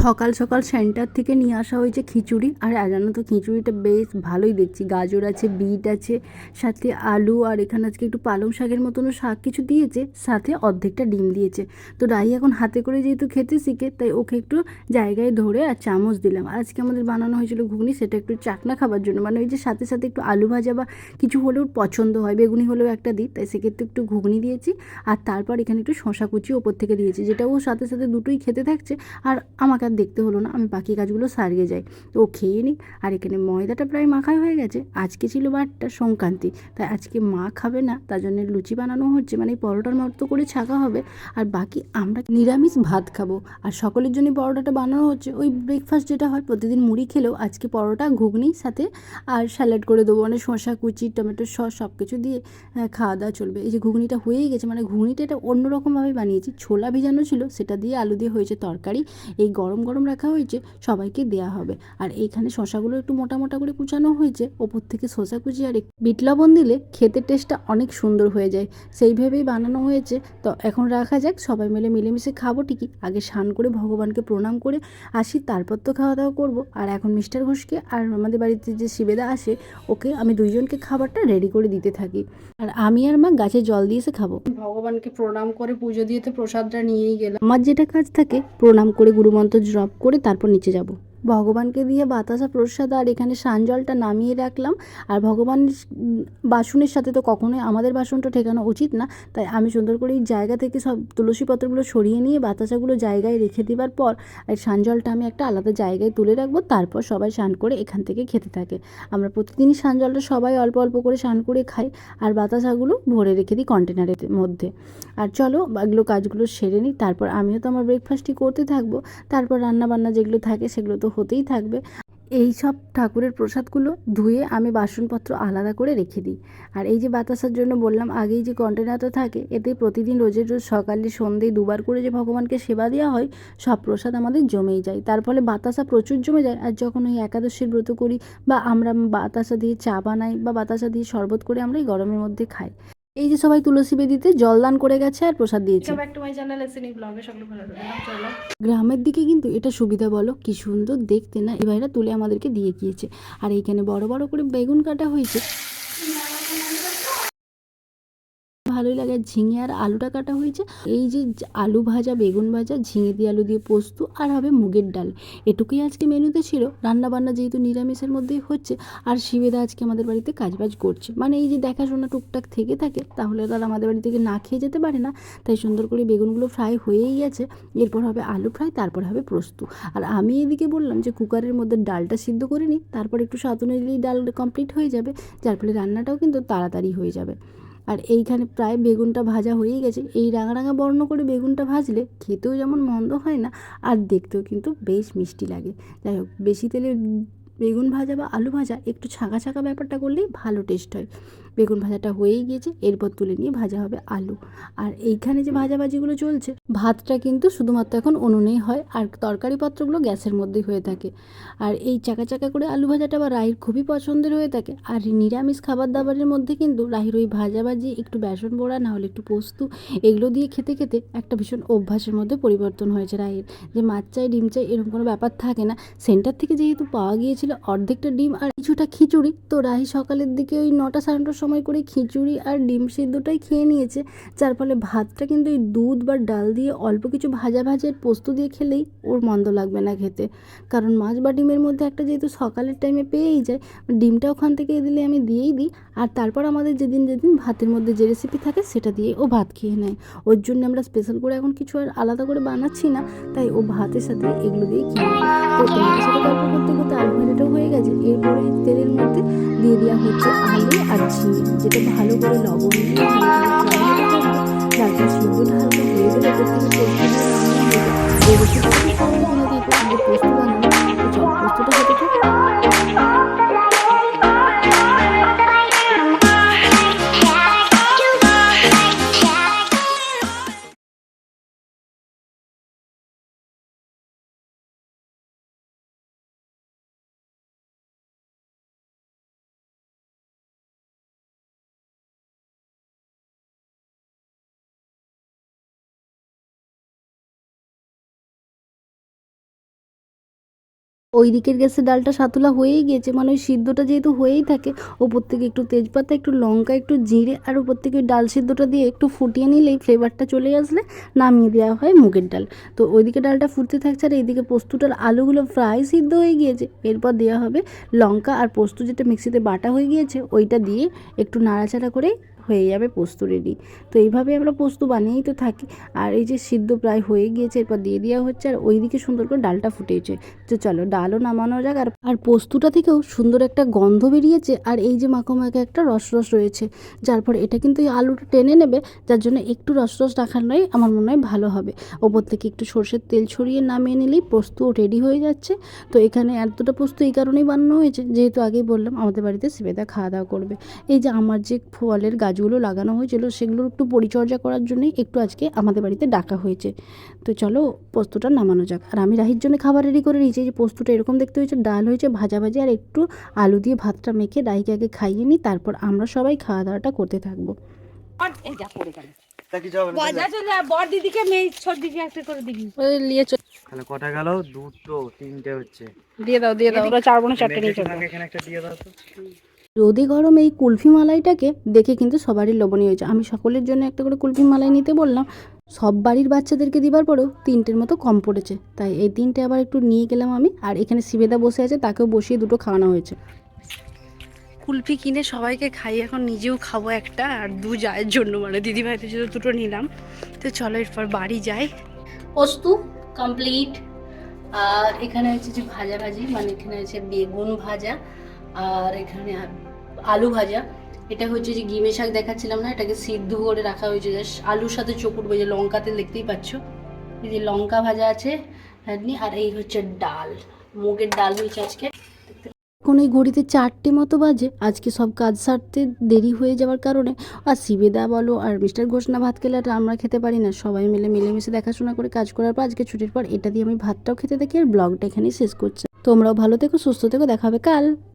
সকাল সকাল সেন্টার থেকে নিয়ে আসা হয়েছে খিচুড়ি। আর জানো তো খিচুড়িটা বেশ ভালোই দেখছি, গাজর আছে, বিট আছে, সাথে আলু, আর এখানে আজকে একটু পালং শাকের মতনও শাক কিছু দিয়েছে, সাথে অর্ধেকটা ডিম দিয়েছে। তো রাই এখন হাতে করে যেহেতু খেতে শিখে, তাই ওকে একটু জায়গায় ধরে আর চামচ দিলাম। আর আজকে আমাদের বানানো হয়েছিল ঘুগনি, সেটা একটু চাকনা খাবার জন্য, মানে ওই যে সাথে সাথে একটু আলু ভাজা বা কিছু হলেও পছন্দ হয়, বেগুনি হলেও একটা দিই, তাই সেক্ষেত্রে একটু ঘুগনি দিয়েছি। আর তারপর এখানে একটু শশা কুচি ওপর থেকে দিয়েছি, যেটা ও সাথে সাথে দুটোই খেতে থাকছে। আর আমাকে আর দেখতে হলো না, আমি বাকি কাজগুলো সারিয়ে যাই, তো ও খেয়ে নিই। আর এখানে ময়দাটা প্রায় মাখাই হয়ে গেছে। আজকে ছিল বারটা সংক্রান্তি, তাই আজকে মা খাবে না, তার জন্য লুচি বানানো হচ্ছে, মানে এই পরোটার মতো করে ছাকা হবে। আর বাকি আমরা নিরামিষ ভাত খাবো। আর সকলের জন্য পরোটাটা বানানো হচ্ছে, ওই ব্রেকফাস্ট যেটা হয় প্রতিদিন মুড়ি খেলেও আজকে পরোটা ঘুগনির সাথে আর স্যালাড করে দেবো, মানে শসা কুচি, টমেটো সস সব কিছু দিয়ে খাওয়া দাওয়া চলবে। এই যে ঘুগনিটা হয়েই গেছে, মানে ঘুগনিটা এটা অন্যরকমভাবে বানিয়েছি, ছোলা ভিজানো ছিল, সেটা দিয়ে আলু দিয়ে হয়েছে তরকারি। এই গরম গরম রাখা হয়েছে, সবাইকে দেওয়া হবে। আর এইখানে শসাগুলো একটু মোটা মোটা করে কুচানো হয়েছে, ওপর থেকে শসা কুচি আর বিট লবণ দিলে খেতে টেস্টটা অনেক সুন্দর হয়ে যায়, সেইভাবেই বানানো হয়েছে। তো এখন রাখা যাক, সবাই মিলে মিলেমিশে খাবো ঠিকই, আগে স্নান করে ভগবানকে প্রণাম করে আসি, তারপর তো খাওয়া দাওয়া করবো। আর এখন মিস্টার ঘোষকে আর আমাদের বাড়িতে যে শিবেদা আসে, ওকে আমি দুইজনকে খাবারটা রেডি করে দিতে থাকি। আর আমি আর মা গাছে জল দিয়ে এসে খাবো। ভগবানকে প্রণাম করে পুজো দিয়ে তো প্রসাদটা নিয়েই গেলাম। আমার যেটা কাজ থাকে, প্রণাম করে গুরুমন্ত্র জপ করে তারপর নিচে যাব। ভগবানকে দিয়ে বাতাসা প্রসাদ আর এখানে সান জলটা নামিয়ে রাখলাম। আর ভগবান বাসনের সাথে তো কখনোই আমাদের বাসনটা ঠেকানো উচিত না, তাই আমি সুন্দর করে এই জায়গা থেকে সব তুলসী পত্রগুলো সরিয়ে নিয়ে বাতাসাগুলো জায়গায় রেখে দেওয়ার পর আর সান জলটা আমি একটা আলাদা জায়গায় তুলে রাখবো, তারপর সবাই স্নান করে এখান থেকে খেতে থাকে। আমরা প্রতিদিনই সান জলটা সবাই অল্প অল্প করে স্নান করে খাই, আর বাতাসাগুলো ভরে রেখে দিই কন্টেনারের মধ্যে। আর চলো এগুলো কাজগুলো সেরে নিই, তারপর আমিও তো আমার ব্রেকফাস্টই করতে থাকবো। তারপর রান্না বান্না যেগুলো থাকে সেগুলো তো হতেই থাকবে। এই সব ঠাকুরের প্রসাদগুলো ধুয়ে আমি বাসনপত্র আলাদা করে রেখে দিই। আর এই যে বাতাসার জন্য বললাম আগেই, যে কন্টেনারটা থাকে, এতে প্রতিদিন রোজের রোজ সকালে সন্ধ্যে দুবার করে যে ভগবানকে সেবা দেওয়া হয়, সব প্রসাদ আমাদের জমেই যায়, তার ফলে বাতাসা প্রচুর জমে যায়। আর যখন ওই একাদশীর ব্রত করি বা আমরা বাতাসা দিয়ে চা বানাই বা বাতাসা দিয়ে শরবত করে আমরা এই গরমের মধ্যে খাই। এই যে সবাই তুলসী বেদিতে জলদান করে গেছে আর প্রসাদ দিয়েছে। গ্রামের দিকে কিন্তু এটা সুবিধা, বলো কি সুন্দর দেখতে না, এবারে তুলে আমাদেরকে দিয়ে গিয়েছে। আর এইখানে বড় বড় করে বেগুন কাটা হয়েছে, ভালোই লাগে। ঝিঙে আর আলুটা কাটা হয়েছে। এই যে আলু ভাজা, বেগুন ভাজা, ঝিঙে দিয়ে আলু দিয়ে পোস্ত, আর হবে মুগের ডাল। এটুকুই আজকে মেনুতে ছিল। রান্না বান্না যেহেতু নিরামিষের মধ্যেই হচ্ছে, আর শিবেদা আজকে আমাদের বাড়িতে কাজবাজ করছে, মানে এই যে দেখাশোনা টুকটাক থেকে থাকে, তাহলে তারা আমাদের বাড়ি থেকে না খেয়ে যেতে পারে না। তাই সুন্দর করে বেগুনগুলো ফ্রাই হয়েই গেছে, এরপর হবে আলু ফ্রাই, তারপর হবে পোস্ত। আর আমি এদিকে বললাম যে কুকারের মধ্যে ডালটা সিদ্ধ করে নিই, তারপর একটু সাঁতুনে দিলেই ডাল কমপ্লিট হয়ে যাবে, যার ফলে রান্নাটাও কিন্তু তাড়াতাড়ি হয়ে যাবে। আর এইখানে প্রায় বেগুনটা ভাজা হয়েই গেছে। এই রাঙা রাঙা বর্ণ করে বেগুনটা ভাজলে খেতেও যেমন মন্দ হয় না, আর দেখতেও কিন্তু বেশ মিষ্টি লাগে। যাই হোক, বেশি তেলে বেগুন ভাজা বা আলু ভাজা একটু ছাঁকা ছাঁকা ব্যাপারটা করলেই ভালো টেস্ট হয়। বেগুন ভাজাটা হয়েই গিয়েছে, এরপর তুলে নিয়ে ভাজা হবে আলু। আর এইখানে যে ভাজাভাজিগুলো চলছে, ভাতটা কিন্তু শুধুমাত্র এখন উনুনেই হয়, আর তরকারিপত্রগুলো গ্যাসের মধ্যেই হয়ে থাকে। আর এই চাকা চাকা করে আলু ভাজাটা বা রাহির খুবই পছন্দের হয়ে থাকে। আর নিরামিষ খাবার দাবারের মধ্যে কিন্তু রাহির ওই ভাজাভাজি, একটু বেসন বড়া, না হলে একটু পোস্ত, এগুলো দিয়ে খেতে খেতে একটা ভীষণ অভ্যাসের মধ্যে পরিবর্তন হয়েছে রাহির। যে মাছ চাই ডিম চাই এরকম কোনো ব্যাপার থাকে না। সেন্টার থেকে যেহেতু পাওয়া গিয়েছিল অর্ধেকটা ডিম আর কিছুটা খিচুড়ি, তো রাহি সকালের দিকে ওই 9টা সাড়ে 9টার সময় করে খিচুড়ি আর ডিম সিদ্ধটাই খেয়ে নিয়েছে, যার ফলে ভাতটা কিন্তু এই দুধ বা ডাল দিয়ে অল্প কিছু ভাজা ভাজের পোস্ত দিয়ে খেলেই ওর মন্দ লাগবে না খেতে। কারণ মাছ বা ডিমের মধ্যে একটা যেহেতু সকালের টাইমে পেয়েই যায়, ডিমটা ওখান থেকে দিলে আমি দিয়েই দিই। আর তারপর আমাদের যেদিন যেদিন ভাতের মধ্যে যে রেসিপি থাকে সেটা দিয়ে ও ভাত খেয়ে নেয়। ওর জন্য আমরা স্পেশাল করে এখন কিছু আর আলাদা করে বানাচ্ছি না, তাই ও ভাতের সাথে এগুলো দিয়ে খেয়ে নেয়। তো তোমাদের সাথে গল্প করতে করতে আলু ভাজাটাও হয়ে গেছে। এরপরে এই তেলের মধ্যে দিয়ে দেওয়া হচ্ছে আলু আর ঝিঙে, যেটা ভালো করে লবণ দিয়ে ভালো করে ফ্রাই হতে থাকবে। তারপর সিদ্ধটা হালকা হয়ে গেলে ওপর থেকে পোস্ত দিয়ে নামিয়ে দেবে। এই রেসিপিটা সবাই কিনে দেখো, যে পোস্ত বানানো। তো চলো পোস্তটা হতে থাক। ওই দিকের গ্যাসে ডালটা সাতুলা হয়েই গিয়েছে, মানে ওই সিদ্ধটা যেহেতু হয়েই থাকে, ওপর থেকে একটু তেজপাতা, একটু লঙ্কা, একটু জিরে আর ওপর থেকে ওই ডাল সিদ্ধটা দিয়ে একটু ফুটিয়ে নিলেই ফ্লেভারটা চলে আসলে নামিয়ে দেওয়া হয় মুগের ডাল। তো ওইদিকে ডালটা ফুটতে থাকছে আর এইদিকে পোস্তটার আলুগুলো প্রায় সিদ্ধ হয়ে গিয়েছে। এরপর দেওয়া হবে লঙ্কা আর পোস্ত যেটা মিক্সিতে বাটা হয়ে গিয়েছে ওইটা দিয়ে একটু নাড়াচাড়া করে হয়ে যাবে পোস্ত রেডি। তো এইভাবে আমরা পোস্ত বানিয়েই তো থাকি। আর এই যে সিদ্ধ প্রায় হয়ে গিয়েছে, এরপর দিয়ে দেওয়া হচ্ছে আর ওইদিকে সুন্দর করে ডালটা ফুটেছে। তো চলো ডালও নামানো যাক। আর পোস্তটা থেকেও সুন্দর একটা গন্ধ বেরিয়েছে আর এই যে মাখো মাখো একটা রস রয়েছে, যার পরে এটা কিন্তু এই আলুটা টেনে নেবে, যার জন্য একটু রস রাখানোই আমার মনে হয় ভালো হবে। ওপর থেকে একটু সর্ষের তেল ছড়িয়ে নামিয়ে নিলেই পোস্ত রেডি হয়ে যাচ্ছে। তো এখানে এতটা পোস্ত এই কারণেই বানানো হয়েছে, যেহেতু আগেই বললাম আমাদের বাড়িতে শিবেদা খাওয়া দাওয়া করবে। এই যে আমার যে ফলের গাছগুলো লাগানো হয়েছিল সেগুলোর একটু পরিচর্যা করার জন্যই একটু আজকে আমাদের বাড়িতে ডাকা হয়েছে। তো চলো পোস্তটা নামানো যাক। আর আমি রাহির জন্য খাবার রেডি করে নিয়েছি। যে পোস্তটা এরকম দেখতে হয়েছে, ডাল হয়েছে ভাজা ভাজি আর একটু আলু দিয়ে ভাতটা মেখে রাহিকে আগে খাইয়ে নিই, তারপর আমরা সবাই খাওয়া দাওয়াটা করতে থাকবো। কটা গেল? দুটো তিনটে হচ্ছে। দিয়ে দাও ওরা 4 বোনে 4টে নিয়ে চলো। এখানে একটা দিয়ে দাও তো। রোদে গরম এই কুলফি মালাইটাকে দেখে কিন্তু সবারই লোভনীয় হয়েছে। আমি সকলের জন্য একটা করে কুলফি মালাই নিতে বললাম, সব বাড়ির বাচ্চাদেরকে দিবার পরেও 3টের মতো কম পড়েছে, তাই এই 3টে আবার একটু নিয়ে গেলাম আমি। আর এখানে শিবেদা বসে আছে, তাকেও বসিয়ে দুটো খাওয়ানো হয়েছে। কুলফি কিনে সবাইকে খাই, এখন নিজেও খাবো একটা, আর জায়ের জন্য মানে দিদিভাইদের জন্য দুটো নিলাম। তো চলো এরপর বাড়ি যাই। পোস্তু কমপ্লিট। আর এখানে হচ্ছে যে ভাজা ভাজি, মানে এখানে আছে বেগুন ভাজা আর এখানে আলু ভাজা। এটা হচ্ছে যে গিমে শাক দেখাচ্ছিলাম না, এটাকে সিদ্ধ করে রাখা হয়েছে জাস্ট আলুর সাথে চকুটবে, যে লঙ্কাতে দেখতেই পাচ্ছ। এই যে লঙ্কা ভাজা আছে আর এই হচ্ছে ডাল, মুগের ডাল হয়েছে আজকে। এখন এই ঘড়িতে 4টে মতো বাজে। আজকে সব কাজ সারতে দেরি হয়ে যাওয়ার কারণে আর শিবেদা বলো আর মিস্টার ঘোষণা ভাত খেলে আর আমরা খেতে পারি না, সবাই মিলে মিলেমিশে দেখাশোনা করে কাজ করার পর আজকে ছুটির পর এটা দিয়ে আমি ভাতটাও খেতে থাকি। আর ব্লগটা এখানেই শেষ করছি। তোমরাও ভালো থেকো, সুস্থ থেকো, দেখা হবে কাল।